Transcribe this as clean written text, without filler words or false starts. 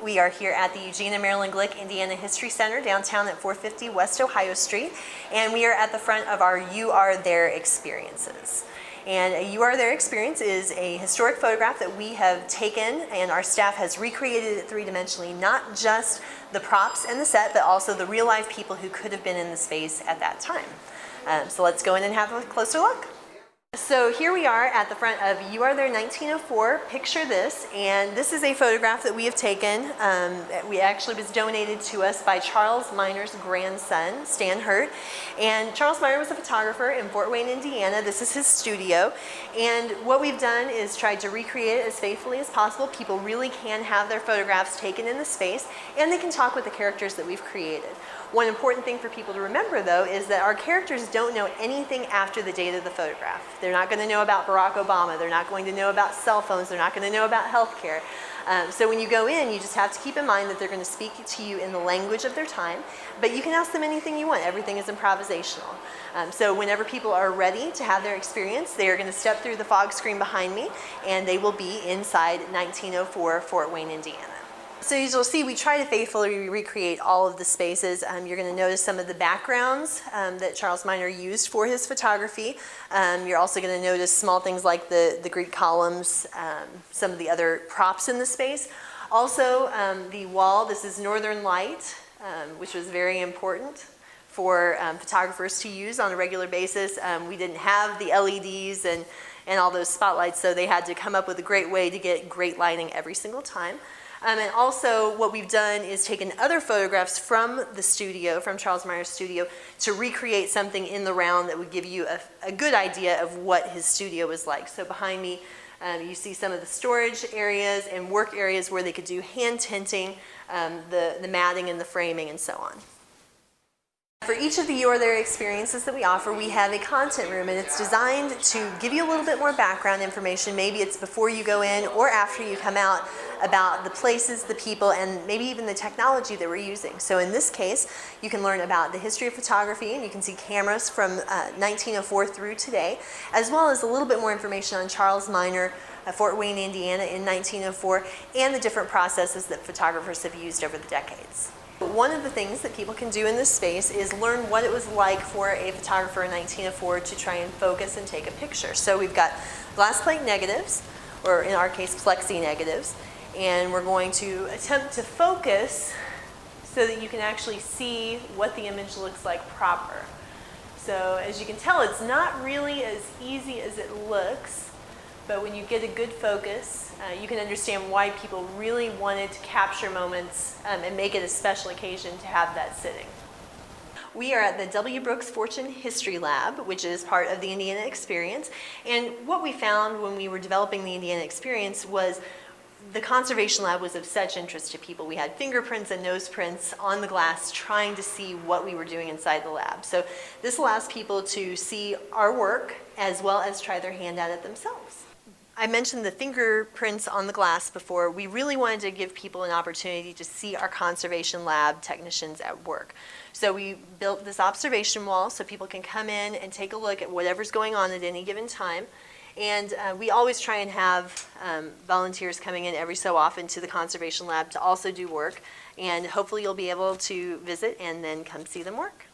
We are here at the Eugene and Marilyn Glick Indiana History Center downtown at 450 West Ohio Street, and we are at the front of our You Are There experiences. And a You Are There experience is a historic photograph that we have taken and our staff has recreated it three-dimensionally, not just the props and the set, but also the real life people who could have been in the space at that time. So let's go in and have a closer look. So here we are at the front of You Are There 1904, Picture This, and this is a photograph that we have taken. We actually was donated to us by Charles Miner's grandson, Stan Hurt, and Charles Miner was a photographer in Fort Wayne, Indiana. This is his studio, and what we've done is tried to recreate it as faithfully as possible. People really can have their photographs taken in the space, and they can talk with the characters that we've created. One important thing for people to remember, though, is that our characters don't know anything after the date of the photograph. They're not going to know about Barack Obama. They're not going to know about cell phones. They're not going to know about healthcare. So when you go in, you just have to keep in mind that they're going to speak to you in the language of their time, but you can ask them anything you want. Everything is improvisational. So whenever people are ready to have their experience, they are going to step through the fog screen behind me, and they will be inside 1904 Fort Wayne, Indiana. So as you'll see, we try to faithfully recreate all of the spaces. You're going to notice some of the backgrounds that Charles Miner used for his photography. You're also going to notice small things like the Greek columns, some of the other props in the space. Also, the wall, this is Northern Light, which was very important for photographers to use on a regular basis. We didn't have the LEDs and all those spotlights, so they had to come up with a great way to get great lighting every single time. And also what we've done is taken other photographs from the studio, from Charles Miner's studio, to recreate something in the round that would give you a good idea of what his studio was like. So behind me, you see some of the storage areas and work areas where they could do hand tinting, the matting and the framing and so on. For each of the You Are There experiences that we offer, we have a content room, and it's designed to give you a little bit more background information. Maybe it's before you go in or after you come out, about the places, the people, and maybe even the technology that we're using. So in this case, you can learn about the history of photography, and you can see cameras from 1904 through today, as well as a little bit more information on Charles Miner, Fort Wayne, Indiana in 1904, and the different processes that photographers have used over the decades. One of the things that people can do in this space is learn what it was like for a photographer in 1904 to try and focus and take a picture. So we've got glass plate negatives, or in our case, plexi negatives, and we're going to attempt to focus so that you can actually see what the image looks like proper. So as you can tell, it's not really as easy as it looks, but when you get a good focus, you can understand why people really wanted to capture moments and make it a special occasion to have that sitting. We are at the W. Brooks Fortune History Lab, which is part of the Indiana Experience. And what we found when we were developing the Indiana Experience was the conservation lab was of such interest to people. We had fingerprints and nose prints on the glass trying to see what we were doing inside the lab. So this allows people to see our work as well as try their hand at it themselves. I mentioned the fingerprints on the glass before. We really wanted to give people an opportunity to see our conservation lab technicians at work. So we built this observation wall so people can come in and take a look at whatever's going on at any given time. And we always try and have volunteers coming in every so often to the conservation lab to also do work. And hopefully you'll be able to visit and then come see them work.